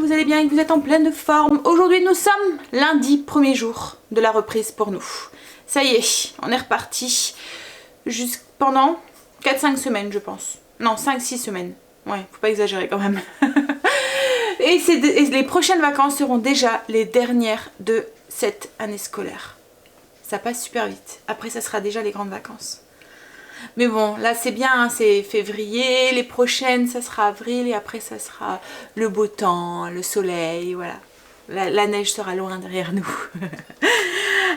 que vous allez bien et que vous êtes en pleine forme. Aujourd'hui nous sommes lundi, premier jour de la reprise pour nous. Ça y est, on est reparti pendant 4-5 semaines je pense. Non, 5-6 semaines. Ouais, faut pas exagérer quand même. et les prochaines vacances seront déjà les dernières de cette année scolaire. Ça passe super vite. Après ça sera déjà les grandes vacances. Mais bon, là c'est bien, hein, c'est février, les prochaines ça sera avril et après ça sera le beau temps, le soleil, voilà. La neige sera loin derrière nous.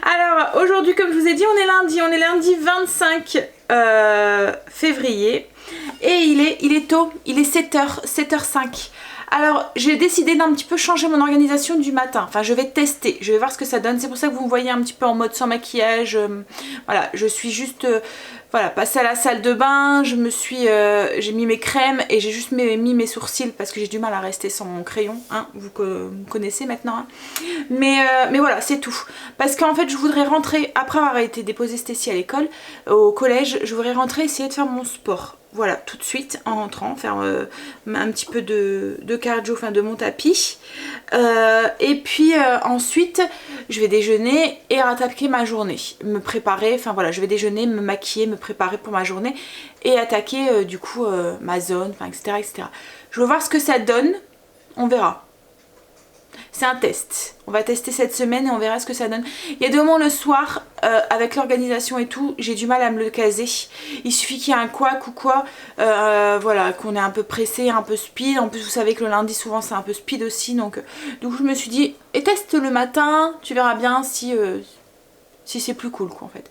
Alors aujourd'hui comme je vous ai dit, on est lundi 25 février et il est tôt, il est 7h05. Alors j'ai décidé d'un petit peu changer mon organisation du matin, enfin je vais tester, je vais voir ce que ça donne, c'est pour ça que vous me voyez un petit peu en mode sans maquillage, voilà, je suis juste, voilà, passée à la salle de bain, j'ai mis mes crèmes et j'ai juste mis mes sourcils parce que j'ai du mal à rester sans mon crayon, hein, vous me connaissez maintenant, hein. Mais voilà, c'est tout, parce qu'en fait je voudrais rentrer, après avoir été déposer Stécie à l'école, au collège, je voudrais rentrer essayer de faire mon sport. Voilà, tout de suite en rentrant, faire un petit peu de cardio, enfin de mon tapis. Et puis ensuite, je vais déjeuner et attaquer ma journée. Me préparer, enfin voilà, je vais déjeuner, me maquiller, me préparer pour ma journée et attaquer du coup ma zone, enfin etc., etc. Je veux voir ce que ça donne, on verra. C'est un test. On va tester cette semaine et on verra ce que ça donne. Il y a des moments le soir, avec l'organisation et tout, j'ai du mal à me le caser. Il suffit qu'il y ait un couac ou quoi, voilà, qu'on est un peu pressé, un peu speed. En plus, vous savez que le lundi, souvent, c'est un peu speed aussi. Donc je me suis dit, et teste le matin, tu verras bien si c'est plus cool, quoi, en fait.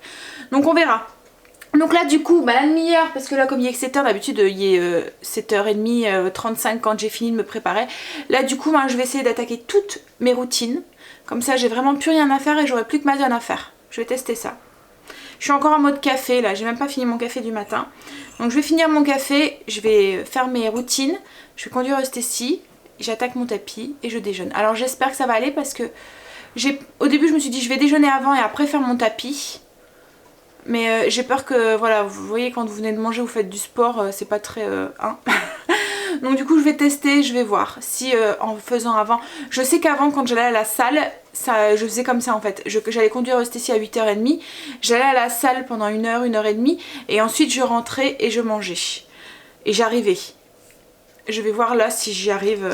Donc, on verra. Donc là du coup, la demi-heure, parce que là comme il est que 7h, d'habitude il est 7h30, 35 quand j'ai fini de me préparer. Là du coup, je vais essayer d'attaquer toutes mes routines. Comme ça j'ai vraiment plus rien à faire et j'aurai plus que ma zone à faire. Je vais tester ça. Je suis encore en mode café là, j'ai même pas fini mon café du matin. Donc je vais finir mon café, je vais faire mes routines, je vais conduire Stécie, j'attaque mon tapis et je déjeune. Alors j'espère que ça va aller parce que au début je me suis dit je vais déjeuner avant et après faire mon tapis. Mais j'ai peur que, voilà, vous voyez quand vous venez de manger, vous faites du sport, c'est pas très... hein. Donc du coup je vais tester, je vais voir si en faisant avant... Je sais qu'avant quand j'allais à la salle, je faisais comme ça en fait. J'allais conduire Stécie à 8h30, j'allais à la salle pendant 1h, 1h30 et ensuite je rentrais et je mangeais. Et j'arrivais. Je vais voir là si j'y arrive...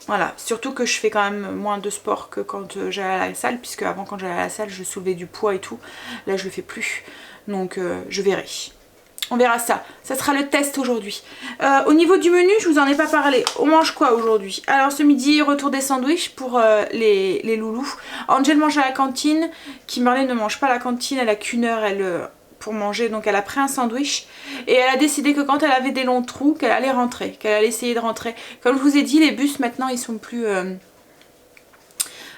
Voilà, surtout que je fais quand même moins de sport que quand j'allais à la salle, puisque avant quand j'allais à la salle je soulevais du poids et tout, là je le fais plus, donc je verrai. On verra ça, ça sera le test aujourd'hui. Au niveau du menu, je vous en ai pas parlé, on mange quoi aujourd'hui? Alors ce midi, retour des sandwichs pour les loulous. Angel mange à la cantine, Kimberly ne mange pas à la cantine, elle a qu'une heure, pour manger, donc elle a pris un sandwich et elle a décidé que quand elle avait des longs trous qu'elle allait rentrer, qu'elle allait essayer de rentrer. Comme je vous ai dit, les bus maintenant ils sont plus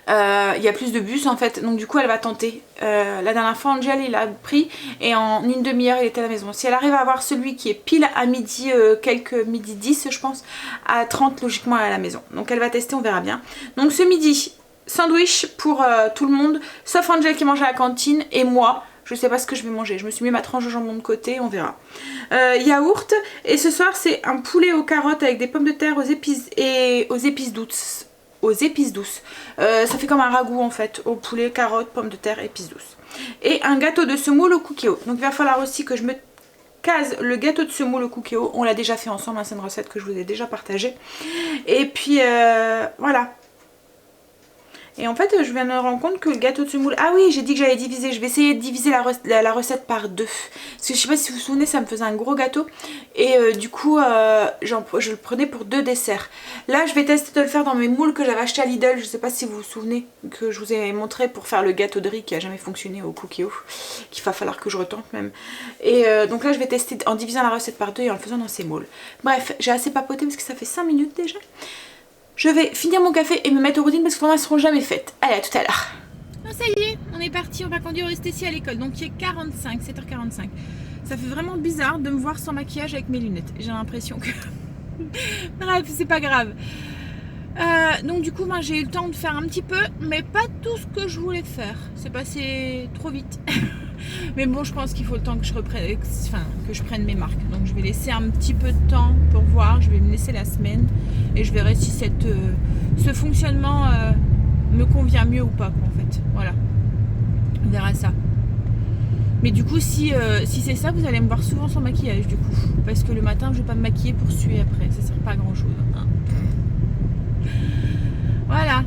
il y a plus de bus en fait, donc du coup elle va tenter. La dernière fois Angel il a pris et en une demi-heure il était à la maison. Si elle arrive à avoir celui qui est pile à midi, midi 10 je pense, à 30 logiquement elle est à la maison, donc elle va tester, on verra bien. Donc ce midi sandwich pour tout le monde sauf Angel qui mange à la cantine et moi je sais pas ce que je vais manger. Je me suis mis ma tranche de jambon de côté, on verra. Yaourt. Et ce soir, c'est un poulet aux carottes avec des pommes de terre aux épices douces. Aux épices douces. Ça fait comme un ragoût en fait. Au poulet, carottes, pommes de terre, épices douces. Et un gâteau de semoule au cookéo. Donc il va falloir aussi que je me case le gâteau de semoule au cookéo. On l'a déjà fait ensemble, hein, c'est une recette que je vous ai déjà partagée. Et puis voilà. Et en fait je viens de me rendre compte que le gâteau de semoule... Ah oui, j'ai dit que j'allais diviser. Je vais essayer de diviser la recette par deux. Parce que je sais pas si vous vous souvenez, ça me faisait un gros gâteau. Et du coup je le prenais pour 2 desserts. Là je vais tester de le faire dans mes moules que j'avais acheté à Lidl. Je sais pas si vous vous souvenez que je vous ai montré pour faire le gâteau de riz qui a jamais fonctionné au cookéo. Qu'il va falloir que je retente même. Et donc là je vais tester en divisant la recette par deux et en le faisant dans ces moules. Bref, j'ai assez papoté parce que ça fait 5 minutes déjà. Je vais finir mon café et me mettre aux routines parce que pendant elles seront jamais faites. Allez, à tout à l'heure. Oh, ça y est, on est parti, on va conduire Stécie à l'école. Donc il est 7h45. Ça fait vraiment bizarre de me voir sans maquillage avec mes lunettes. J'ai l'impression que... Bref, c'est pas grave. Donc du coup, j'ai eu le temps de faire un petit peu, mais pas tout ce que je voulais faire. C'est passé trop vite. Mais bon, je pense qu'il faut le temps que je prenne mes marques. Donc je vais laisser un petit peu de temps pour voir. Je vais me laisser la semaine et je verrai si ce fonctionnement me convient mieux ou pas, quoi, en fait. Voilà. On verra ça. Mais du coup, si c'est ça, vous allez me voir souvent sans maquillage, du coup. Parce que le matin, je vais pas me maquiller pour suer après. Ça sert pas à grand chose. Hein. Voilà.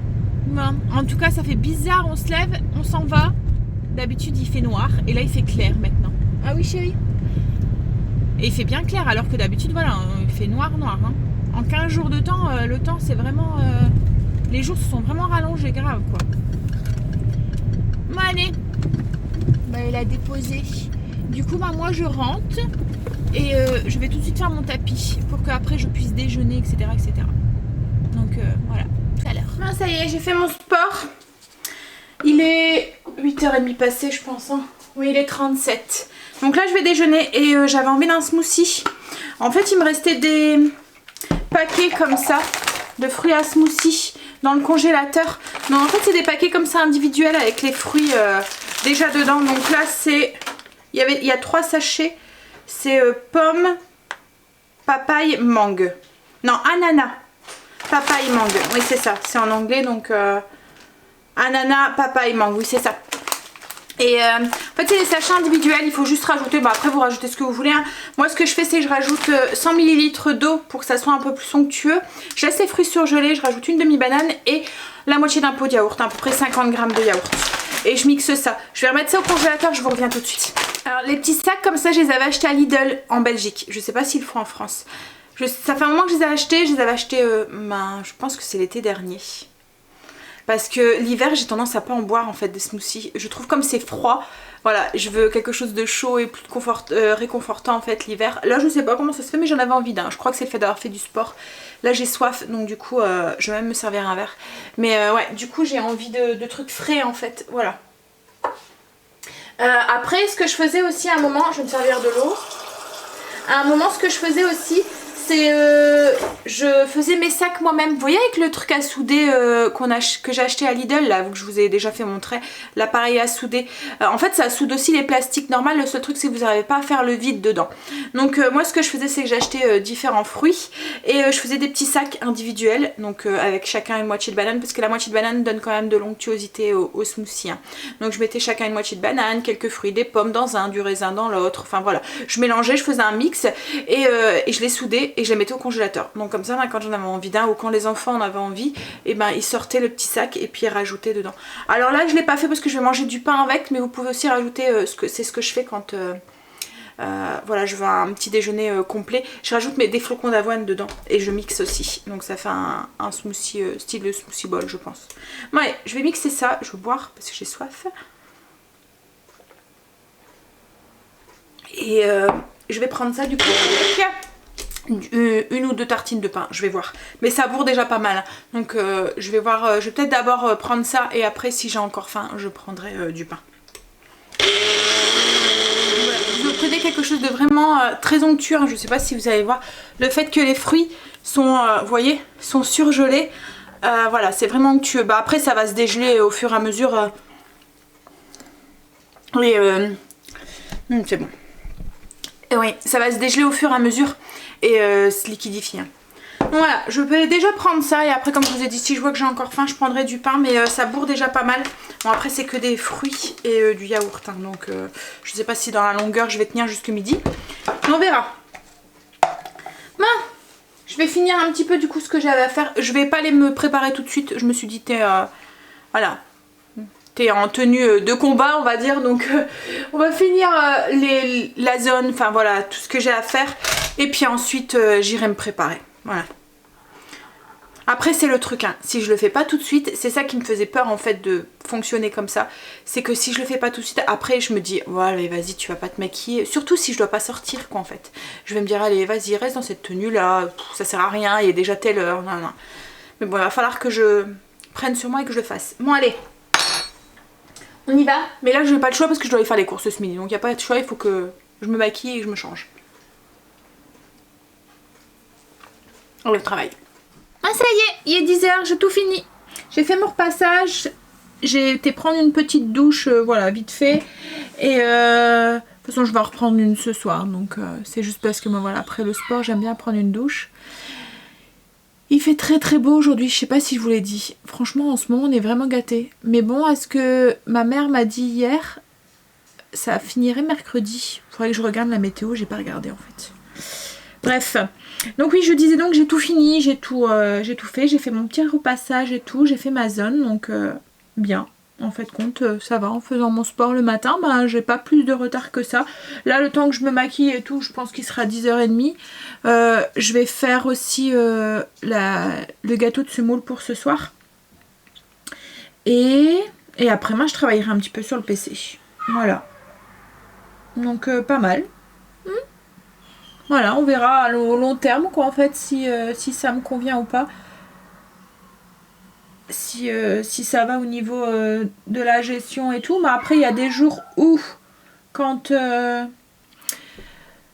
Bon. En tout cas, ça fait bizarre. On se lève, on s'en va. D'habitude, il fait noir. Et là, il fait clair maintenant. Ah oui, chérie? Et il fait bien clair, alors que d'habitude, voilà, il fait noir. Hein. En 15 jours de temps, le temps, c'est vraiment... les jours se sont vraiment rallongés, grave, quoi. Bon, allez. Bah, elle a déposé. Du coup, bah, moi, je rentre. Et je vais tout de suite faire mon tapis pour qu'après, je puisse déjeuner, etc. etc. Donc, voilà. Tout à l'heure. Ah, ça y est, j'ai fait mon sport. Il est 8h30 passé, je pense. Hein. Oui, il est 37. Donc là, je vais déjeuner et j'avais envie d'un smoothie. En fait, il me restait des paquets comme ça de fruits à smoothie dans le congélateur. Non, en fait, c'est des paquets comme ça individuels avec les fruits déjà dedans. Donc là, c'est... Il y a 3 sachets. C'est pomme, papaye, mangue. Non, ananas. Papaye, mangue. Oui, c'est ça. C'est en anglais, donc... ananas, papaye, mangue. Oui, c'est ça. Et en fait, c'est des sachets individuels. Il faut juste rajouter... Bah, après, vous rajoutez ce que vous voulez. Hein. Moi, ce que je fais, c'est que je rajoute 100 ml d'eau pour que ça soit un peu plus somptueux. Je laisse les fruits surgelés. Je rajoute une demi-banane et la moitié d'un pot de yaourt. À peu près 50 g de yaourt. Et je mixe ça. Je vais remettre ça au congélateur. Je vous reviens tout de suite. Alors, les petits sacs comme ça, je les avais achetés à Lidl en Belgique. Je sais pas s'ils le font en France. Ça fait un moment que je les ai achetés. Je les avais achetés, je pense que c'est l'été dernier. Parce que l'hiver, j'ai tendance à pas en boire en fait des smoothies. Je trouve comme c'est froid, voilà, je veux quelque chose de chaud et plus réconfortant en fait l'hiver. Là, je sais pas comment ça se fait, mais j'en avais envie d'un. Je crois que c'est le fait d'avoir fait du sport. Là, j'ai soif, donc du coup, je vais même me servir un verre. Mais ouais, du coup, j'ai envie de trucs frais en fait, voilà. Après, ce que je faisais aussi à un moment, je vais me servir de l'eau. À un moment, ce que je faisais aussi, c'est je faisais mes sacs moi-même. Vous voyez avec le truc à souder que j'ai acheté à Lidl, là, que je vous ai déjà fait montrer, l'appareil à souder. En fait, ça soude aussi les plastiques normales. Le seul truc, c'est que vous n'arrivez pas à faire le vide dedans. Donc moi, ce que je faisais, c'est que j'achetais différents fruits et je faisais des petits sacs individuels, donc avec chacun une moitié de banane, parce que la moitié de banane donne quand même de l'onctuosité au smoothie. Hein. Donc je mettais chacun une moitié de banane, quelques fruits, des pommes dans un, du raisin dans l'autre. Enfin voilà, je mélangeais, je faisais un mix et je les soudais et je les mettais au congélateur. Donc comme ça, quand j'en avais envie d'un ou quand les enfants en avaient envie, et ben ils sortaient le petit sac et puis ils rajoutaient dedans. Alors là, je l'ai pas fait parce que je vais manger du pain avec, mais vous pouvez aussi rajouter c'est ce que je fais quand voilà, je veux un petit déjeuner complet. Je rajoute des flocons d'avoine dedans et je mixe aussi. Donc ça fait un smoothie style de smoothie bowl, je pense. Ouais, je vais mixer ça, je vais boire parce que j'ai soif. Et je vais prendre ça du coup avec une ou deux tartines de pain, je vais voir. Mais ça bourre déjà pas mal. Donc je vais voir, je vais peut-être d'abord prendre ça et après si j'ai encore faim, je prendrai du pain. Vous obtenez quelque chose de vraiment très onctueux. Hein. Je sais pas si vous allez voir le fait que les fruits sont, vous voyez, sont surgelés. Voilà, c'est vraiment onctueux. Bah, après, ça va se dégeler au fur et à mesure. C'est bon. Et oui, ça va se dégeler au fur et à mesure et se liquidifier. Hein. Voilà, je peux déjà prendre ça et après comme je vous ai dit, si je vois que j'ai encore faim, je prendrai du pain, mais ça bourre déjà pas mal. Bon après c'est que des fruits et du yaourt, hein, donc je sais pas si dans la longueur je vais tenir jusque midi. On verra. Bon, je vais finir un petit peu du coup ce que j'avais à faire. Je vais pas aller me préparer tout de suite, je me suis dit voilà. T'es en tenue de combat on va dire, donc on va finir la zone, enfin voilà, tout ce que j'ai à faire et puis ensuite j'irai me préparer, voilà. Après c'est le truc, hein. Si je le fais pas tout de suite, c'est ça qui me faisait peur en fait de fonctionner comme ça, c'est que si je le fais pas tout de suite, après je me dis voilà vas-y tu vas pas te maquiller, surtout si je dois pas sortir quoi en fait. Je vais me dire allez vas-y reste dans cette tenue là, ça sert à rien, il est déjà telle heure, non. Mais bon il va falloir que je prenne sur moi et que je le fasse. Bon allez, on y va. Mais là je n'ai pas le choix parce que je dois aller faire les courses ce midi, donc il n'y a pas de choix, il faut que je me maquille et que je me change. On le travail. Ah ça y est, il est 10 h, j'ai tout fini. J'ai fait mon repassage, j'ai été prendre une petite douche, voilà, vite fait. Et de toute façon je vais en reprendre une ce soir, donc c'est juste parce que moi voilà, après le sport j'aime bien prendre une douche. Il fait très très beau aujourd'hui, je sais pas si je vous l'ai dit. Franchement en ce moment on est vraiment gâtés. Mais bon, à ce que ma mère m'a dit hier, ça finirait mercredi. Faudrait que je regarde la météo, j'ai pas regardé en fait. Bref, donc oui je disais donc j'ai tout fini, j'ai tout fait, j'ai fait mon petit repassage et tout, j'ai fait ma zone, donc bien. En fait compte ça va, en faisant mon sport le matin, bah, j'ai pas plus de retard que ça. Là le temps que je me maquille et tout, je pense qu'il sera 10h30. Je vais faire aussi le gâteau de semoule pour ce soir. Et après-demain je travaillerai un petit peu sur le PC. Voilà. Donc pas mal. Voilà, on verra au long terme quoi en fait si ça me convient ou pas. Si ça va au niveau de la gestion et tout. Mais après il y a des jours où quand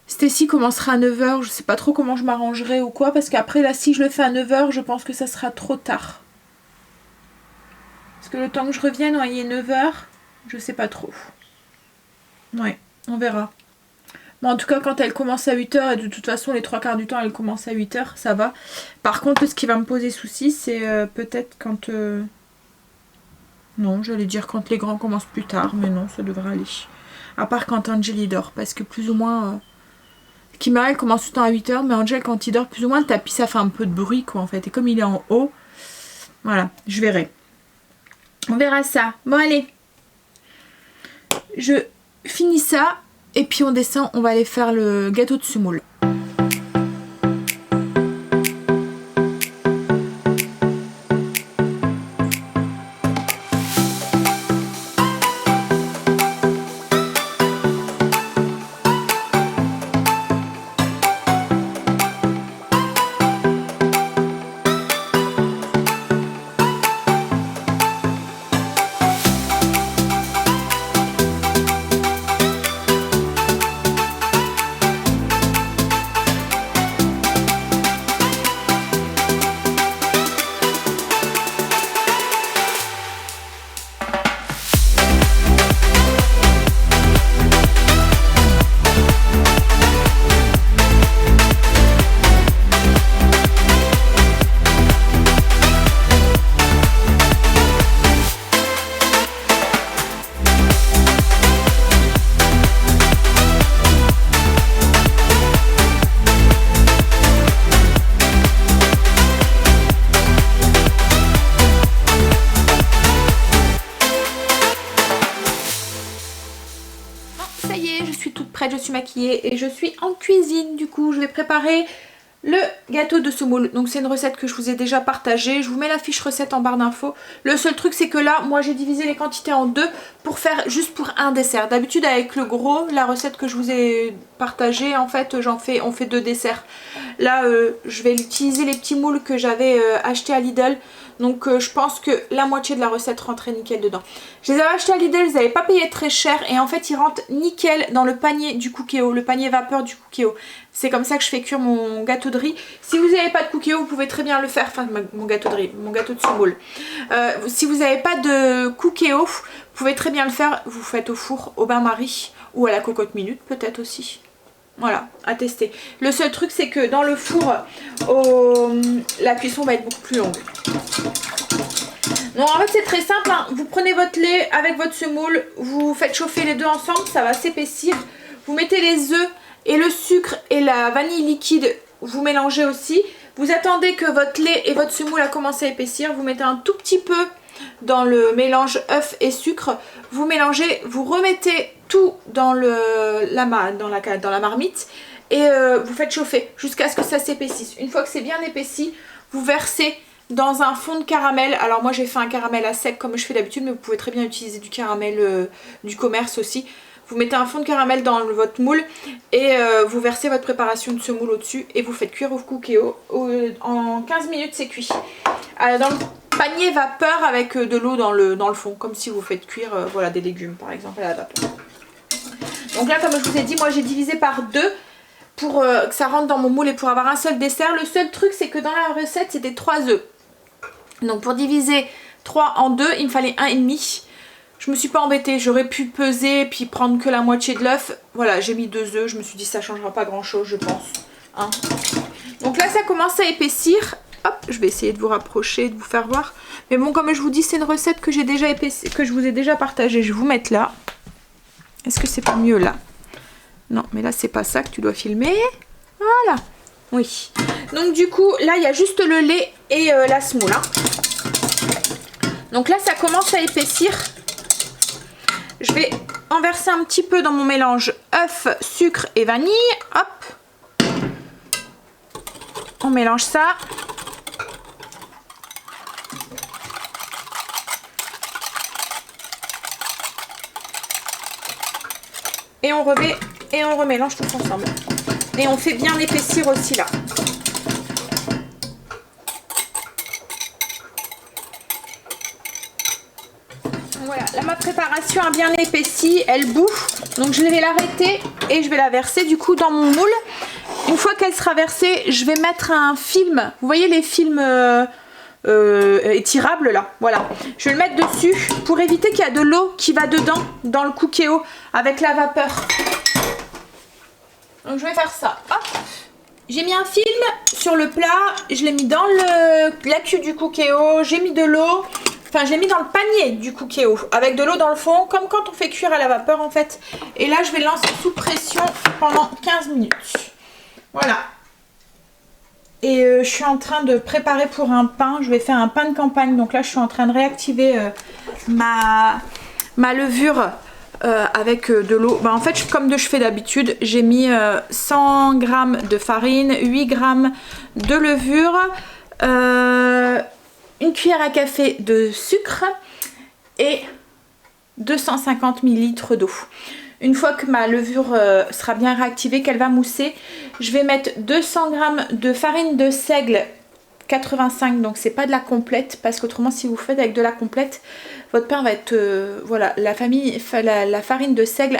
Stacy commencera à 9h, je sais pas trop comment je m'arrangerai ou quoi. Parce qu'après là si je le fais à 9h, je pense que ça sera trop tard. Parce que le temps que je revienne, il est 9h, je sais pas trop. Ouais, on verra. Bon, en tout cas, quand elle commence à 8h, et de toute façon, les 3/4 du temps, elle commence à 8h, ça va. Par contre, ce qui va me poser souci, c'est peut-être quand... Non, j'allais dire quand les grands commencent plus tard, mais non, ça devrait aller. À part quand Angel dort, parce que plus ou moins... Kimara, elle commence tout le temps à 8h, mais Angel, quand il dort, plus ou moins, le tapis, ça fait un peu de bruit, quoi, en fait. Et comme il est en haut, voilà, je verrai. On verra ça. Bon, allez. Je finis ça. Et puis on descend, on va aller faire le gâteau de semoule. Je suis maquillée et je suis en cuisine. Du coup je vais préparer le gâteau de semoule. Donc c'est une recette que je vous ai déjà partagée. Je vous mets la fiche recette en barre d'infos. Le seul truc c'est que là moi j'ai divisé les quantités en deux pour faire juste pour un dessert. D'habitude avec le gros, la recette que je vous ai partagée, en fait on fait 2 desserts. Là je vais utiliser les petits moules que j'avais achetés à Lidl. Donc je pense que la moitié de la recette rentrait nickel dedans. Je les avais achetés à Lidl, ils n'avaient pas payé très cher et en fait ils rentrent nickel dans le panier du Cookéo, le panier vapeur du Cookéo. C'est comme ça que je fais cuire mon gâteau de riz. Si vous n'avez pas de Cookéo, vous pouvez très bien le faire, enfin mon gâteau de riz, mon gâteau de semoule. Si vous n'avez pas de Cookéo, vous pouvez très bien le faire, vous faites au four, au bain-marie ou à la cocotte minute peut-être aussi. Voilà, à tester. Le seul truc c'est que dans le four, la cuisson va être beaucoup plus longue. Donc en fait c'est très simple, hein. Vous prenez votre lait avec votre semoule, vous faites chauffer les deux ensemble, ça va s'épaissir. Vous mettez les œufs et le sucre et la vanille liquide, vous mélangez aussi. Vous attendez que votre lait et votre semoule a commencé à épaissir, vous mettez un tout petit peu dans le mélange œuf et sucre, vous mélangez, vous remettez tout dans la marmite et vous faites chauffer jusqu'à ce que ça s'épaississe. Une fois que c'est bien épaissi, vous versez dans un fond de caramel. Alors moi j'ai fait un caramel à sec comme je fais d'habitude, mais vous pouvez très bien utiliser du caramel du commerce aussi. Vous mettez un fond de caramel dans votre moule et vous versez votre préparation de semoule au-dessus et vous faites cuire au Cookéo. En 15 minutes c'est cuit. Dans le panier vapeur avec de l'eau dans le fond, comme si vous faites cuire voilà, des légumes par exemple à la vapeur. Donc là comme je vous ai dit, moi j'ai divisé par 2 pour que ça rentre dans mon moule et pour avoir un seul dessert. Le seul truc c'est que dans la recette c'était 3 œufs. Donc pour diviser 3 en 2, il me fallait 1,5. Je me suis pas embêtée, j'aurais pu peser puis prendre que la moitié de l'œuf. Voilà, j'ai mis 2 œufs, je me suis dit ça changera pas grand chose je pense. Hein. Donc là ça commence à épaissir. Hop, je vais essayer de vous rapprocher, de vous faire voir. Mais bon, comme je vous dis, c'est une recette que j'ai déjà épaissie, que je vous ai déjà partagée. Je vais vous mettre là. Est-ce que c'est pas mieux là? Non, mais là, c'est pas ça que tu dois filmer. Voilà. Oui. Donc du coup, là, il y a juste le lait et la semoule. Hein. Donc là, ça commence à épaissir. Je vais en verser un petit peu dans mon mélange œuf, sucre et vanille. Hop. On mélange ça. Et on remet et on remélange tout ensemble. Et on fait bien épaissir aussi là. Voilà, là ma préparation a bien épaissi, elle bouffe. Donc je vais l'arrêter et je vais la verser du coup dans mon moule. Une fois qu'elle sera versée, je vais mettre un film. Vous voyez les films étirables là, voilà. Je vais le mettre dessus pour éviter qu'il y a de l'eau qui va dedans dans le cookéo avec la vapeur. Donc je vais faire ça. Hop. J'ai mis un film sur le plat, je l'ai mis dans la cuve du cookéo, j'ai mis de l'eau. Enfin, je l'ai mis dans le panier du cookéo avec de l'eau dans le fond, comme quand on fait cuire à la vapeur en fait. Et là, je vais le lancer sous pression pendant 15 minutes. Voilà. Et je suis en train de préparer pour un pain. Je vais faire un pain de campagne. Donc là, je suis en train de réactiver ma levure avec de l'eau. Bah, en fait, comme je fais d'habitude, j'ai mis 100 g de farine, 8 g de levure, une cuillère à café de sucre et 250 ml d'eau. Une fois que ma levure sera bien réactivée, qu'elle va mousser, je vais mettre 200 g de farine de seigle 85, donc c'est pas de la complète, parce qu'autrement si vous faites avec de la complète, votre pain va être... voilà, la farine de seigle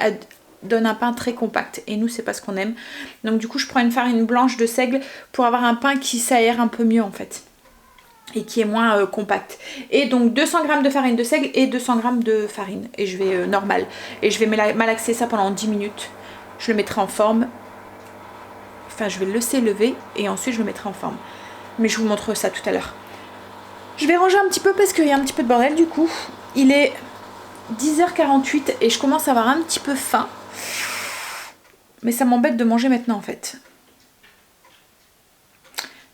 donne un pain très compact, et nous c'est pas ce qu'on aime. Donc du coup je prends une farine blanche de seigle pour avoir un pain qui s'aère un peu mieux en fait. Et qui est moins compact. Et donc 200 g de farine de seigle et 200 g de farine. Et je vais normal. Et je vais malaxer ça pendant 10 minutes. Je le mettrai en forme. Enfin, je vais le laisser lever et ensuite je le mettrai en forme. Mais je vous montre ça tout à l'heure. Je vais ranger un petit peu parce qu'il y a un petit peu de bordel du coup. Il est 10h48 et je commence à avoir un petit peu faim. Mais ça m'embête de manger maintenant en fait.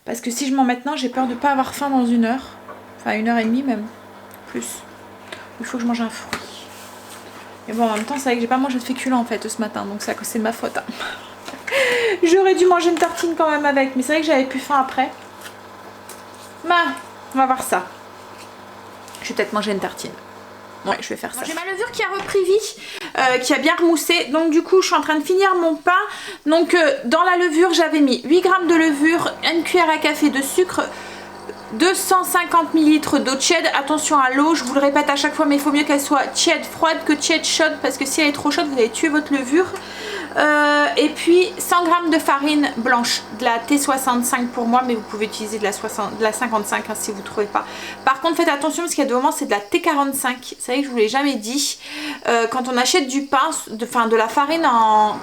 Parce que si je mange maintenant, j'ai peur de ne pas avoir faim dans 1 heure. Enfin 1h30 même. Plus. Il faut que je mange un fruit. Mais bon, en même temps, c'est vrai que j'ai pas mangé de féculents en fait ce matin. Donc c'est de ma faute. Hein. J'aurais dû manger une tartine quand même avec. Mais c'est vrai que j'avais plus faim après. Bah, on va voir ça. Je vais peut-être manger une tartine. Ouais, je vais faire ça. J'ai ma levure qui a repris vie, qui a bien remoussé. Donc du coup, je suis en train de finir mon pain. Donc dans la levure, j'avais mis 8 g de levure, une cuillère à café de sucre, 250 ml d'eau tiède. Attention à l'eau, je vous le répète à chaque fois, mais il faut mieux qu'elle soit tiède froide que tiède chaude, parce que si elle est trop chaude, vous allez tuer votre levure. Et puis 100 g de farine blanche, de la T65 pour moi, mais vous pouvez utiliser de la 55 hein, si vous ne trouvez pas. Par contre faites attention parce qu'il y a des moments c'est de la T45, c'est vrai que je vous l'ai jamais dit. Quand on achète du pain, de la farine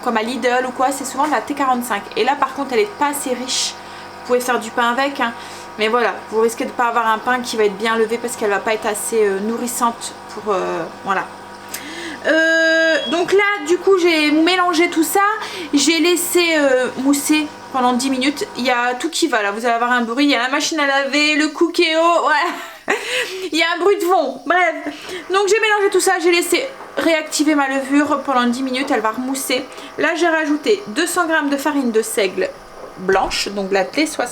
comme à Lidl ou quoi, c'est souvent de la T45. Et là par contre elle n'est pas assez riche, vous pouvez faire du pain avec hein. Mais voilà, vous risquez de ne pas avoir un pain qui va être bien levé parce qu'elle va pas être assez nourrissante pour... voilà. Donc là du coup j'ai mélangé tout ça, j'ai laissé mousser pendant 10 minutes. Il y a tout qui va là, vous allez avoir un bruit, il y a la machine à laver, le cookéo, ouais. Il y a un bruit de fond, bref. Donc j'ai mélangé tout ça, j'ai laissé réactiver ma levure pendant 10 minutes, elle va remousser. Là j'ai rajouté 200 g de farine de seigle blanche, donc la T85.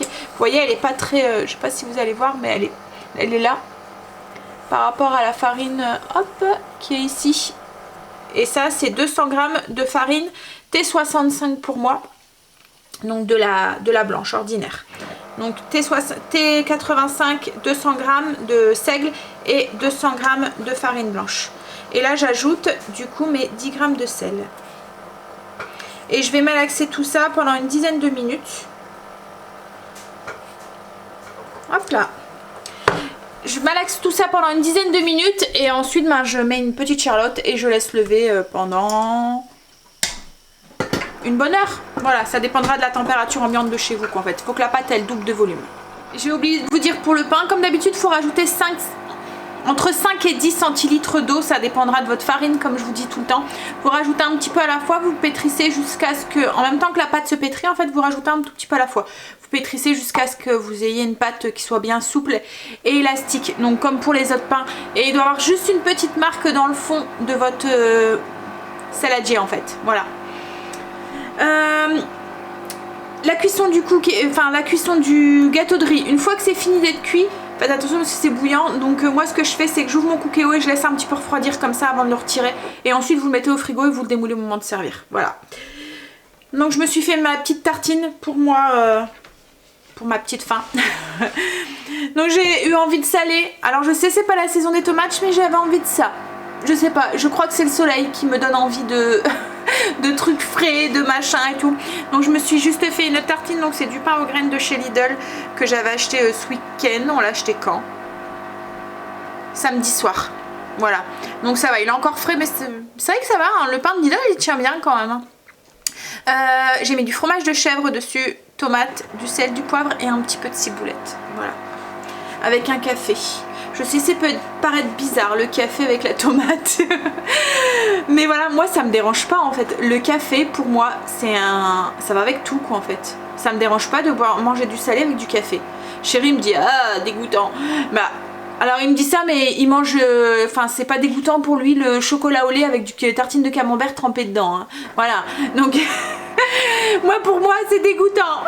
Vous voyez elle est pas très, je sais pas si vous allez voir mais elle est là. Par rapport à la farine hop, qui est ici. Et ça c'est 200 g de farine T65 pour moi. Donc de la blanche ordinaire. Donc T85, 200 g de seigle et 200 g de farine blanche. Et là j'ajoute du coup mes 10 g de sel. Et je vais malaxer tout ça pendant une dizaine de minutes. Hop là. Je malaxe tout ça pendant une dizaine de minutes et ensuite je mets une petite charlotte et je laisse lever pendant une bonne heure. Voilà, ça dépendra de la température ambiante de chez vous quoi, en fait. Il faut que la pâte elle double de volume. J'ai oublié de vous dire pour le pain, comme d'habitude, il faut rajouter entre 5 et 10 centilitres d'eau, ça dépendra de votre farine comme je vous dis tout le temps. Vous rajoutez un petit peu à la fois, vous pétrissez jusqu'à ce que, en même temps que la pâte se pétrit, en fait vous rajoutez un tout petit peu à la fois. Vous pétrissez jusqu'à ce que vous ayez une pâte qui soit bien souple et élastique, donc comme pour les autres pains. Et il doit y avoir juste une petite marque dans le fond de votre saladier en fait, voilà. La cuisson du la cuisson du gâteau de riz, une fois que c'est fini d'être cuit, faites attention parce que c'est bouillant, donc moi ce que je fais c'est que j'ouvre mon cookéo et je laisse un petit peu refroidir comme ça avant de le retirer, et ensuite vous le mettez au frigo et vous le démoulez au moment de servir, voilà. Donc je me suis fait ma petite tartine pour moi, pour ma petite faim. Donc j'ai eu envie de saler, alors je sais c'est pas la saison des tomates mais j'avais envie de ça, je sais pas, je crois que c'est le soleil qui me donne envie de... de trucs frais, de machin et tout. Donc je me suis juste fait une tartine, donc c'est du pain aux graines de chez Lidl que j'avais acheté ce week-end. On l'a acheté quand? Samedi soir. Voilà, donc ça va, il est encore frais mais c'est vrai que ça va, hein. Le pain de Lidl il tient bien quand même, hein. J'ai mis du fromage de chèvre dessus, tomates, du sel, du poivre et un petit peu de ciboulette, voilà, avec un café. Je sais ça peut paraître bizarre le café avec la tomate mais voilà, moi ça me dérange pas en fait. Le café pour moi ça va avec tout quoi en fait. Ça me dérange pas de manger du salé avec du café. Chéri me dit ah dégoûtant. Bah alors il me dit ça mais il mange, enfin c'est pas dégoûtant pour lui le chocolat au lait avec du tartine de camembert trempé dedans, hein. Voilà, donc moi pour moi c'est dégoûtant.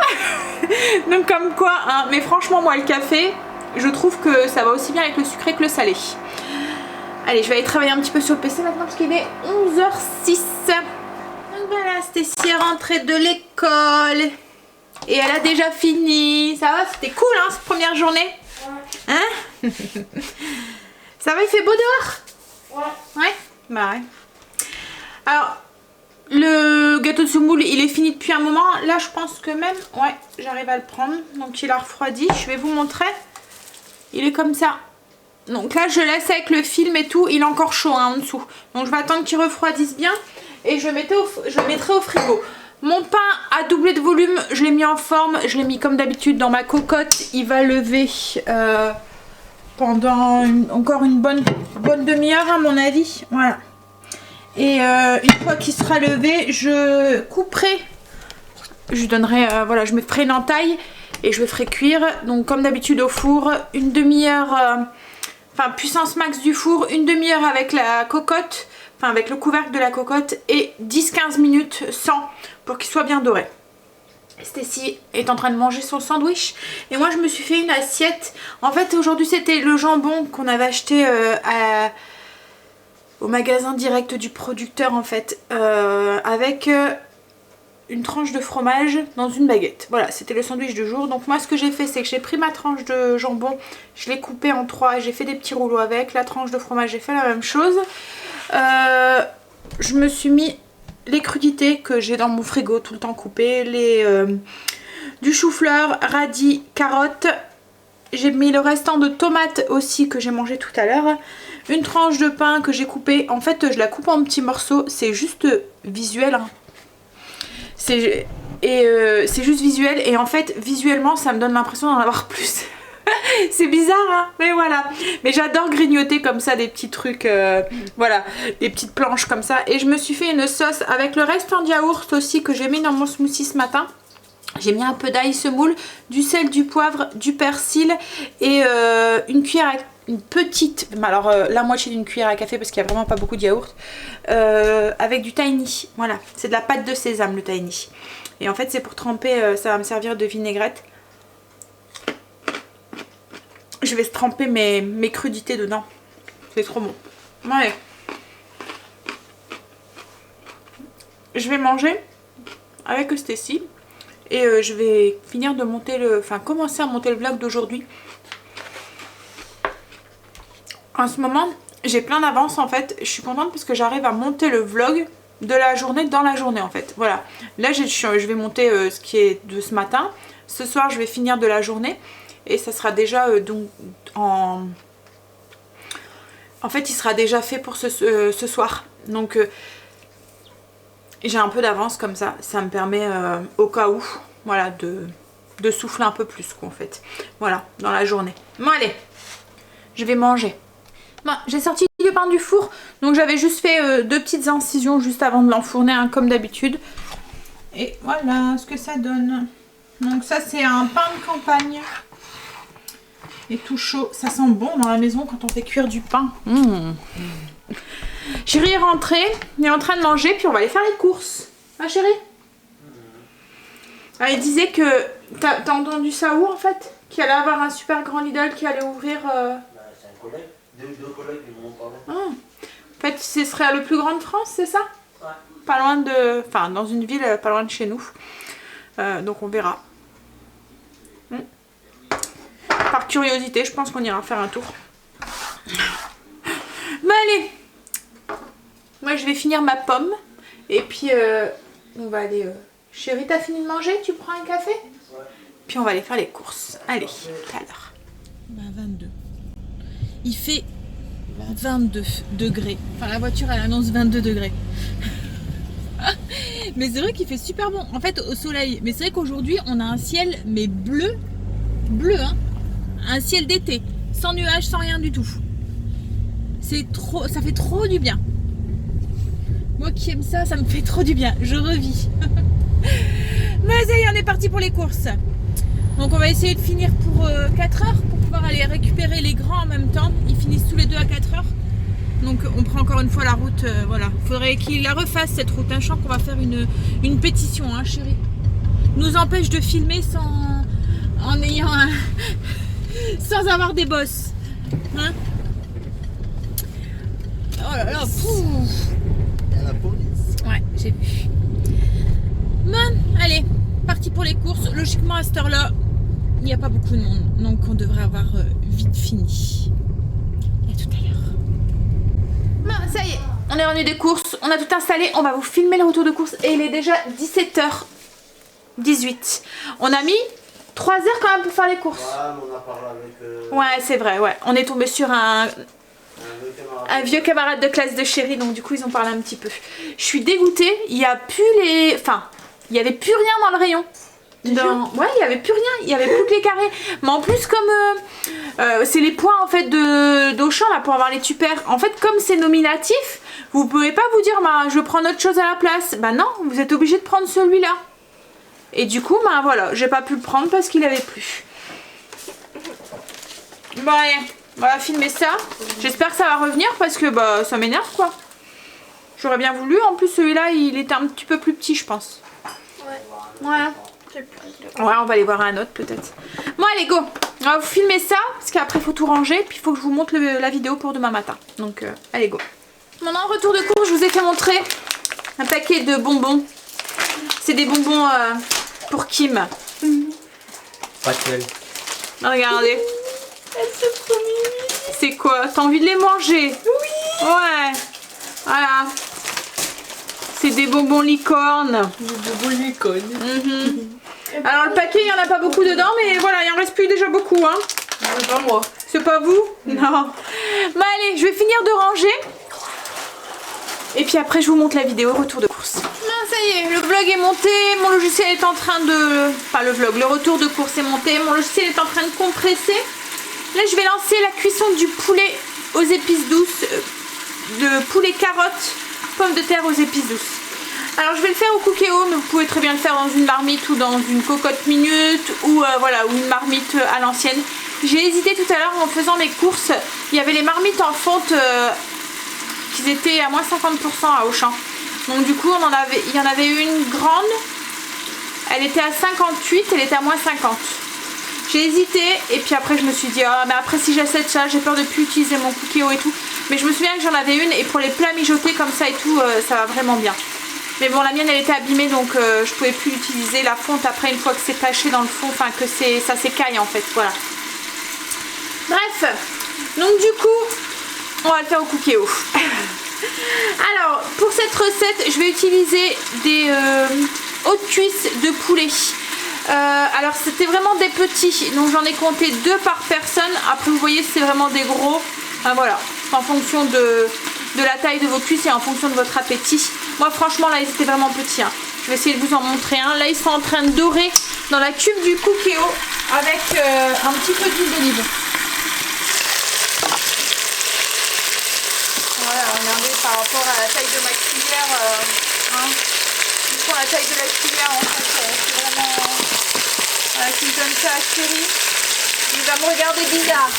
Donc comme quoi, hein. Mais franchement moi le café, je trouve que ça va aussi bien avec le sucré que le salé. Allez, je vais aller travailler un petit peu sur le PC maintenant parce qu'il est 11h06. Donc voilà, Stécie est rentrée de l'école. Et elle a déjà fini. Ça va, c'était cool hein, cette première journée. Ouais. Hein? Ça va, il fait beau dehors? Ouais. Ouais? Bah ouais. Alors, le gâteau de semoule, il est fini depuis un moment. Là, je pense que même... Ouais, j'arrive à le prendre. Donc il a refroidi. Je vais vous montrer. Il est comme ça. Donc là je laisse avec le film et tout. Il est encore chaud hein, en dessous. Donc je vais attendre qu'il refroidisse bien. Et je le mettrai au frigo. Mon pain a doublé de volume. Je l'ai mis en forme. Je l'ai mis comme d'habitude dans ma cocotte. Il va lever pendant encore une bonne demi-heure à mon avis. Voilà. Et une fois qu'il sera levé, je couperai. Je donnerai, voilà, je me ferai une entaille. Et je le ferai cuire, donc comme d'habitude au four, une demi-heure, enfin puissance max du four, une demi-heure avec la cocotte, enfin avec le couvercle de la cocotte et 10-15 minutes sans pour qu'il soit bien doré. Stécie est en train de manger son sandwich et moi je me suis fait une assiette. En fait aujourd'hui c'était le jambon qu'on avait acheté au magasin direct du producteur en fait, avec... une tranche de fromage dans une baguette. Voilà, c'était le sandwich du jour. Donc moi ce que j'ai fait c'est que j'ai pris ma tranche de jambon, je l'ai coupée en 3 et j'ai fait des petits rouleaux avec. La tranche de fromage j'ai fait la même chose. Je me suis mis les crudités que j'ai dans mon frigo tout le temps coupées, du chou-fleur, radis, carottes. J'ai mis le restant de tomates aussi que j'ai mangé tout à l'heure. Une tranche de pain que j'ai coupée. En fait je la coupe en petits morceaux, c'est juste visuel hein. C'est juste visuel et en fait visuellement ça me donne l'impression d'en avoir plus. C'est bizarre hein, mais voilà. Mais j'adore grignoter comme ça des petits trucs, voilà, des petites planches comme ça. Et je me suis fait une sauce avec le restant de yaourt aussi que j'ai mis dans mon smoothie ce matin. J'ai mis un peu d'ail semoule, du sel, du poivre, du persil et une cuillère à... une petite, alors la moitié d'une cuillère à café parce qu'il n'y a vraiment pas beaucoup de yaourt, avec du tahini. Voilà, c'est de la pâte de sésame le tahini. Et en fait c'est pour tremper, ça va me servir de vinaigrette. Je vais tremper mes crudités dedans. C'est trop bon. Ouais. Je vais manger avec Stécie et je vais finir de monter commencer à monter le vlog d'aujourd'hui. En ce moment, j'ai plein d'avance en fait. Je suis contente parce que j'arrive à monter le vlog de la journée dans la journée en fait. Voilà. Là, je vais monter ce qui est de ce matin. Ce soir, je vais finir de la journée. Et ça sera déjà donc en fait, il sera déjà fait pour ce soir. Donc, j'ai un peu d'avance comme ça me permet au cas où, voilà, de souffler un peu plus quoi en fait. Voilà, dans la journée. Bon allez, je vais manger. Bon, j'ai sorti le pain du four, donc j'avais juste fait 2 petites incisions juste avant de l'enfourner hein, comme d'habitude. Et voilà ce que ça donne. Donc ça c'est un pain de campagne. Et tout chaud, ça sent bon dans la maison quand on fait cuire du pain. Chérie est rentrée, elle est en train de manger, puis on va aller faire les courses. Ah chérie? Elle disait que... T'as entendu ça où en fait? Qu'il allait avoir un super grand Lidl qui allait ouvrir... C'est un collègue, deux collègues qui m'ont parlé. Ah. En fait ce serait le plus grand de France, c'est ça? Ouais. Pas loin de... Enfin dans une ville pas loin de chez nous. Donc on verra. Par curiosité, je pense qu'on ira faire un tour. Mais allez, moi je vais finir ma pomme. Et puis on va aller... Chérie, t'as fini de manger? Tu prends un café? Ouais. Puis on va aller faire les courses. Allez, tout à l'heure. 22. Il fait 22 degrés. Enfin la voiture elle annonce 22 degrés. Mais c'est vrai qu'il fait super bon. En fait au soleil. Mais c'est vrai qu'aujourd'hui on a un ciel mais bleu. Bleu hein. Un ciel d'été. Sans nuages, sans rien du tout. C'est trop. Ça fait trop du bien. Moi qui aime ça, ça me fait trop du bien. Je revis. Mais ça y est, on est parti pour les courses. Donc on va essayer de finir pour 4 heures pour pouvoir aller récupérer les grands en même temps. Ils finissent tous les deux à 4 heures. Donc on prend encore une fois la route. Voilà. Faudrait qu'ils la refassent cette route. Je sens qu'on va faire une pétition, hein, chérie. Nous empêche de filmer en ayant un... sans avoir des bosses. Hein? Oh là là, pouf. Il y a la police. Ouais, j'ai vu. Bon, allez, parti pour les courses. Logiquement, à cette heure-là, il n'y a pas beaucoup de monde. Donc, on devrait avoir vite fini. Et à tout à l'heure. Bon, ça y est, on est revenu des courses. On a tout installé. On va vous filmer le retour de courses. Et il est déjà 17h18. On a mis 3 heures quand même pour faire les courses. Ouais, mais on a parlé avec... Ouais, c'est vrai, ouais. On est tombé sur un vieux camarade de classe de chérie, donc du coup ils ont parlé un petit peu. Je suis dégoûtée, il y a plus les... Enfin, il n'y avait plus rien dans le rayon. Ouais, il n'y avait plus rien, il n'y avait plus que les carrés. Mais en plus comme c'est les points en fait d'Auchan là pour avoir les tupperwares. En fait comme c'est nominatif, vous pouvez pas vous dire bah, je prends autre chose à la place. Bah non, vous êtes obligé de prendre celui-là. Et du coup, bah voilà, j'ai pas pu le prendre parce qu'il avait plus. Bon allez, on va filmer ça. J'espère que ça va revenir parce que bah ça m'énerve quoi. J'aurais bien voulu. En plus celui-là, il était un petit peu plus petit je pense. Ouais. Voilà. Ouais, on va aller voir un autre peut-être. Bon allez, go. On va vous filmer ça parce qu'après il faut tout ranger. Puis il faut que je vous montre la vidéo pour demain matin. Donc allez, go. Maintenant, retour de course, je vous ai fait montrer un paquet de bonbons. C'est des bonbons pour Kim. Pas tel. Regardez. C'est quoi? T'as envie de les manger? Oui. Ouais. Voilà. C'est des bonbons licorne. Des bonbons licorne. Alors le paquet, il n'y en a pas beaucoup dedans, mais voilà, il en reste plus déjà beaucoup. Hein. C'est pas moi. C'est pas vous? Non. Bah allez, je vais finir de ranger. Et puis après, je vous montre la vidéo retour de course. Non, ça y est, le vlog est monté. Mon logiciel est en train de... Enfin, le vlog, le retour de course est monté. Mon logiciel est en train de compresser. Là, je vais lancer la cuisson du poulet aux épices douces. De poulet carottes, pommes de terre aux épices douces. Alors, je vais le faire au Cookéo, mais vous pouvez très bien le faire dans une marmite ou dans une cocotte minute ou voilà, ou une marmite à l'ancienne. J'ai hésité tout à l'heure en faisant mes courses. Il y avait les marmites en fonte qui étaient à moins 50% à Auchan. Donc du coup, il y en avait une grande. Elle était à 58, elle était à moins 50. J'ai hésité et puis après je me suis dit ah mais après si j'achète ça, j'ai peur de plus utiliser mon Cookéo et tout. Mais je me souviens que j'en avais une et pour les plats mijotés comme ça et tout, ça va vraiment bien. Mais bon, la mienne elle était abîmée donc je pouvais plus utiliser la fonte après une fois que c'est taché dans le fond, enfin que ça s'écaille en fait, voilà. Bref, donc du coup, on va le faire au Cookéo. Alors, pour cette recette, je vais utiliser des hautes cuisses de poulet. Alors, c'était vraiment des petits, donc j'en ai compté 2 par personne. Après, vous voyez, c'est vraiment des gros. Enfin, voilà, en fonction de de la taille de vos cuisses et en fonction de votre appétit. Moi franchement là ils étaient vraiment petits, hein. Je vais essayer de vous en montrer un. Là ils sont en train de dorer dans la cuve du Cookéo avec un petit peu d'huile d'olive. Voilà, regardez par rapport à la taille de ma cuillère, hein. Ils font la taille de la cuillère en fait, c'est vraiment... Voilà, si je donne ça à Chérie, il va me regarder bizarre.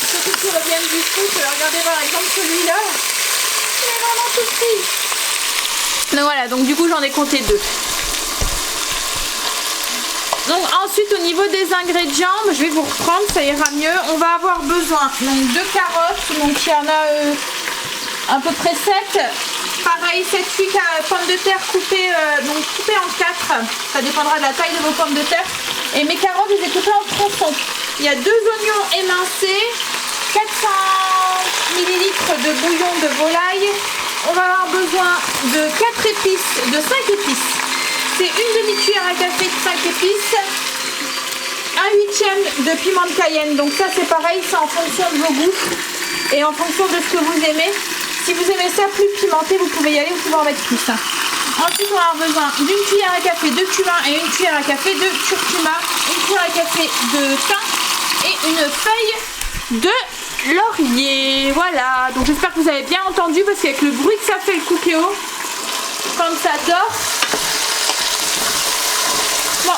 Surtout qu'ils reviennent du foot, regardez par exemple celui-là, il est vraiment tout petit. Donc voilà, donc du coup j'en ai compté 2. Donc ensuite au niveau des ingrédients, je vais vous reprendre, ça ira mieux. On va avoir besoin donc de carottes, donc il y en a à peu près 7. Pareil, 7-8 pommes de terre coupées, coupées en 4. Ça dépendra de la taille de vos pommes de terre. Et mes carottes, je les ai coupées en tronçons. Il y a 2 oignons émincés, 400 ml de bouillon de volaille. On va avoir besoin de 4 épices, de 5 épices. C'est une demi-cuillère à café de 5 épices. 1/8 de piment de Cayenne. Donc ça c'est pareil, c'est en fonction de vos goûts et en fonction de ce que vous aimez. Si vous aimez ça plus pimenté, vous pouvez y aller, vous pouvez en mettre plus. Ensuite, on va avoir besoin d'une cuillère à café de cumin et une cuillère à café de curcuma, une cuillère à café de thym et une feuille de laurier. Voilà, donc j'espère que vous avez bien entendu parce qu'avec le bruit que ça fait le Cookéo, quand ça dort, bon.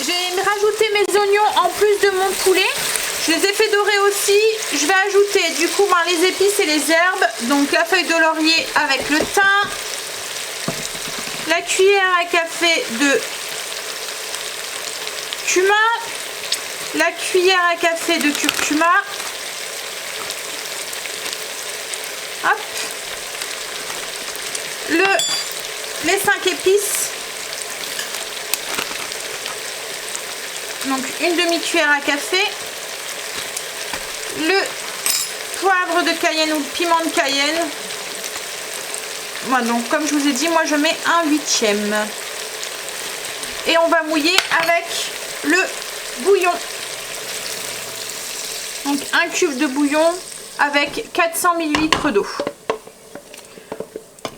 Je vais rajouter mes oignons en plus de mon poulet. Je les ai fait dorer aussi. Je vais ajouter du coup les épices et les herbes. Donc la feuille de laurier avec le thym. La cuillère à café de cumin. La cuillère à café de curcuma. Hop. Les 5 épices. Donc une demi-cuillère à café, le poivre de Cayenne ou piment de Cayenne. Voilà, donc comme je vous ai dit, moi je mets 1/8. Et on va mouiller avec le bouillon. Donc un cube de bouillon avec 400 ml d'eau.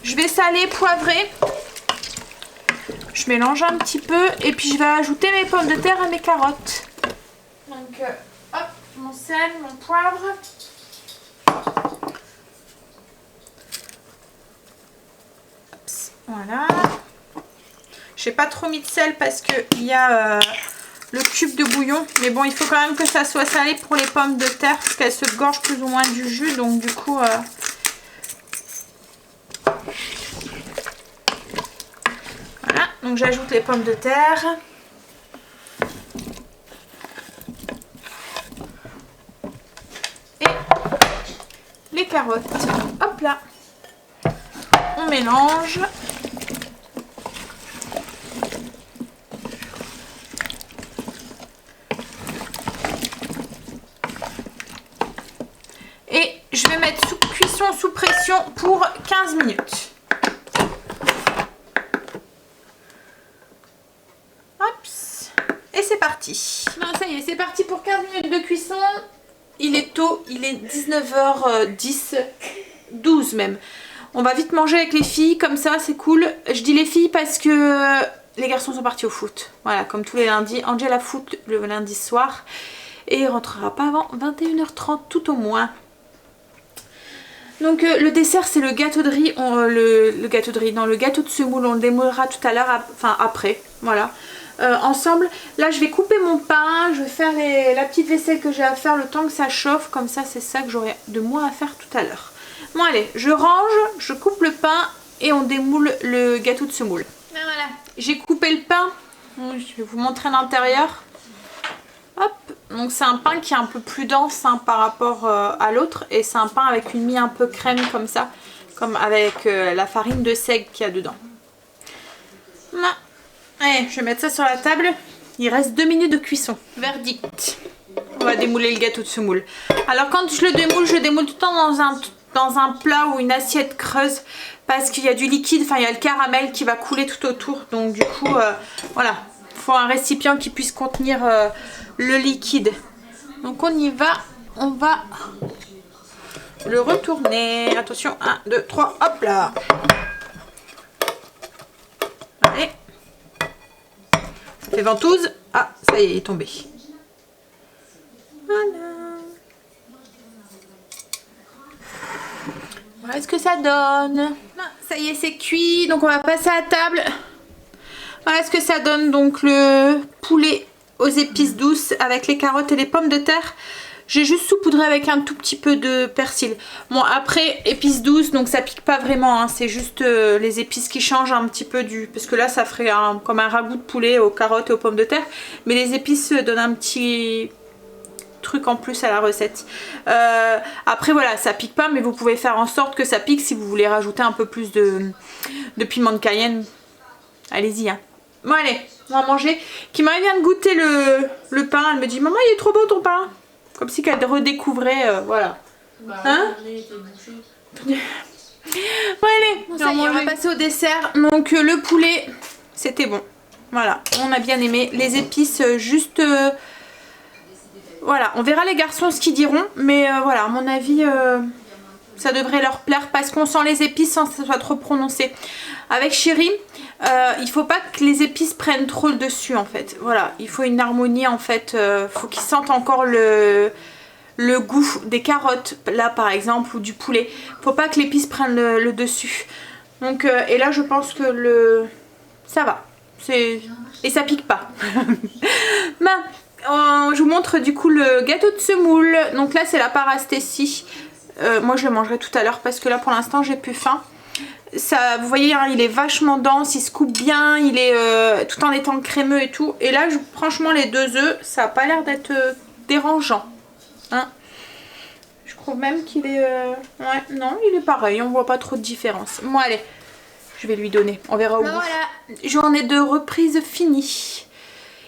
Je vais saler, poivrer. Je mélange un petit peu et puis je vais ajouter mes pommes de terre et mes carottes. Donc hop, mon sel, mon poivre. Ops, voilà. J'ai pas trop mis de sel parce que il y a le cube de bouillon. Mais bon, il faut quand même que ça soit salé pour les pommes de terre parce qu'elles se gorgent plus ou moins du jus. Donc du coup... Voilà, donc j'ajoute les pommes de terre. Et les carottes. Hop là. On mélange. Et je vais mettre cuisson sous pression pour 15 minutes. Et c'est parti. Non, ça y est, c'est parti pour 15 minutes de cuisson. Il est tôt, il est 19h10, 12 même. On va vite manger avec les filles, comme ça c'est cool. Je dis les filles parce que les garçons sont partis au foot. Voilà, comme tous les lundis. Angel a foot le lundi soir. Et il rentrera pas avant 21h30 tout au moins. Donc le dessert c'est le gâteau de riz, le gâteau de semoule, on le démoulera tout à l'heure, enfin après, voilà. Ensemble, là je vais couper mon pain, je vais faire la petite vaisselle que j'ai à faire le temps que ça chauffe, comme ça c'est ça que j'aurai de moins à faire tout à l'heure. Bon allez, je range, je coupe le pain et on démoule le gâteau de semoule. Ben voilà, j'ai coupé le pain, je vais vous montrer l'intérieur. Hop, donc c'est un pain qui est un peu plus dense hein, par rapport à l'autre et c'est un pain avec une mie un peu crème comme ça, comme avec la farine de seigle qu'il y a dedans. Voilà. Allez, je vais mettre ça sur la table, il reste 2 minutes de cuisson. Verdict, on va démouler le gâteau de semoule. Alors quand je le démoule tout le temps dans un plat ou une assiette creuse parce qu'il y a du liquide, enfin il y a le caramel qui va couler tout autour, donc du coup voilà. faut un récipient qui puisse contenir le liquide. Donc on y va, on va le retourner. Attention, 1, 2, 3, hop là. Allez. Ça fait ventouse. Ah, ça y est, il est tombé. Voilà. Voilà ce que ça donne. Ça y est, c'est cuit. Donc on va passer à table. Voilà ce que ça donne. Donc le poulet aux épices douces avec les carottes et les pommes de terre. J'ai juste saupoudré avec un tout petit peu de persil. Bon, après, épices douces, donc ça pique pas vraiment. Hein, c'est juste les épices qui changent un petit peu du... Parce que là, ça ferait comme un ragoût de poulet aux carottes et aux pommes de terre. Mais les épices donnent un petit truc en plus à la recette. Après, voilà, ça pique pas, mais vous pouvez faire en sorte que ça pique si vous voulez rajouter un peu plus de piment de Cayenne. Allez-y, hein. Bon, allez, on va manger. Kimari vient de goûter le pain. Elle me dit, maman, il est trop beau ton pain. Comme si qu'elle redécouvrait, voilà. Hein? Bon allez, bon, ça y est, on va passer au dessert. Donc le poulet, c'était bon. Voilà, on a bien aimé. Les épices, juste... voilà, on verra les garçons ce qu'ils diront. Mais voilà, à mon avis, ça devrait leur plaire parce qu'on sent les épices sans que ça soit trop prononcé. Avec Chéri, il faut pas que les épices prennent trop le dessus en fait. Voilà, il faut une harmonie en fait. Faut qu'ils sentent encore le goût des carottes là par exemple ou du poulet. Faut pas que l'épice prenne le dessus. Donc et là je pense que ça va. Et ça pique pas. Je vous montre du coup le gâteau de semoule. Donc là c'est la parastécie. Moi je le mangerai tout à l'heure parce que là pour l'instant j'ai plus faim. Ça, vous voyez, hein, il est vachement dense, il se coupe bien, il est tout en étant crémeux et tout. Et là, franchement, les 2 œufs, ça n'a pas l'air d'être dérangeant. Hein, je trouve même qu'il est... ouais, non, il est pareil, on voit pas trop de différence. Bon, allez, je vais lui donner, on verra au bout. Voilà, journée de reprise finie.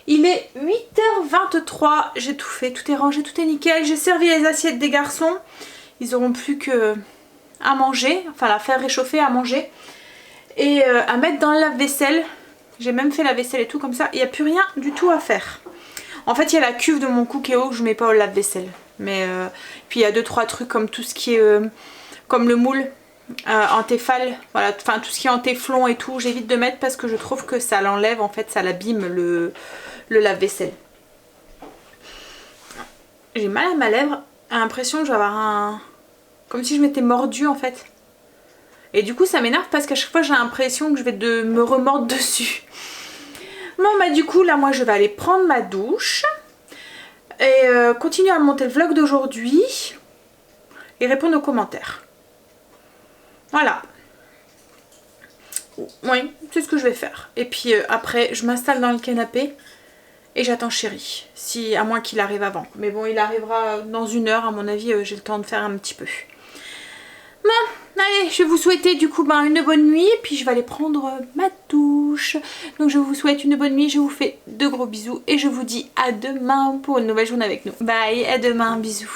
Il est 8h23, j'ai tout fait, tout est rangé, tout est nickel. J'ai servi les assiettes des garçons, ils auront plus que... à manger, enfin la faire réchauffer, à manger et à mettre dans le lave-vaisselle. J'ai même fait la vaisselle et tout comme ça, il n'y a plus rien du tout à faire. En fait il y a la cuve de mon cookéo que je mets pas au lave-vaisselle, mais puis il y a 2-3 trucs comme tout ce qui est comme le moule en téfal, voilà, enfin tout ce qui est en téflon et tout, j'évite de mettre parce que je trouve que ça l'enlève, en fait ça l'abîme le lave-vaisselle. J'ai mal à ma lèvre, j'ai l'impression que je vais avoir un... comme si je m'étais mordue en fait. Et du coup ça m'énerve parce qu'à chaque fois j'ai l'impression que je vais me remordre dessus. Bon bah du coup là moi je vais aller prendre ma douche. Et continuer à monter le vlog d'aujourd'hui. Et répondre aux commentaires. Voilà. Oui, c'est ce que je vais faire. Et puis après je m'installe dans le canapé. Et j'attends Chéri. À moins qu'il arrive avant. Mais bon il arrivera dans 1 heure à mon avis, j'ai le temps de faire un petit peu. Bon, allez, je vais vous souhaiter du coup une bonne nuit et puis je vais aller prendre ma douche. Donc je vous souhaite une bonne nuit, je vous fais de gros bisous et je vous dis à demain pour une nouvelle journée avec nous. Bye, à demain, bisous.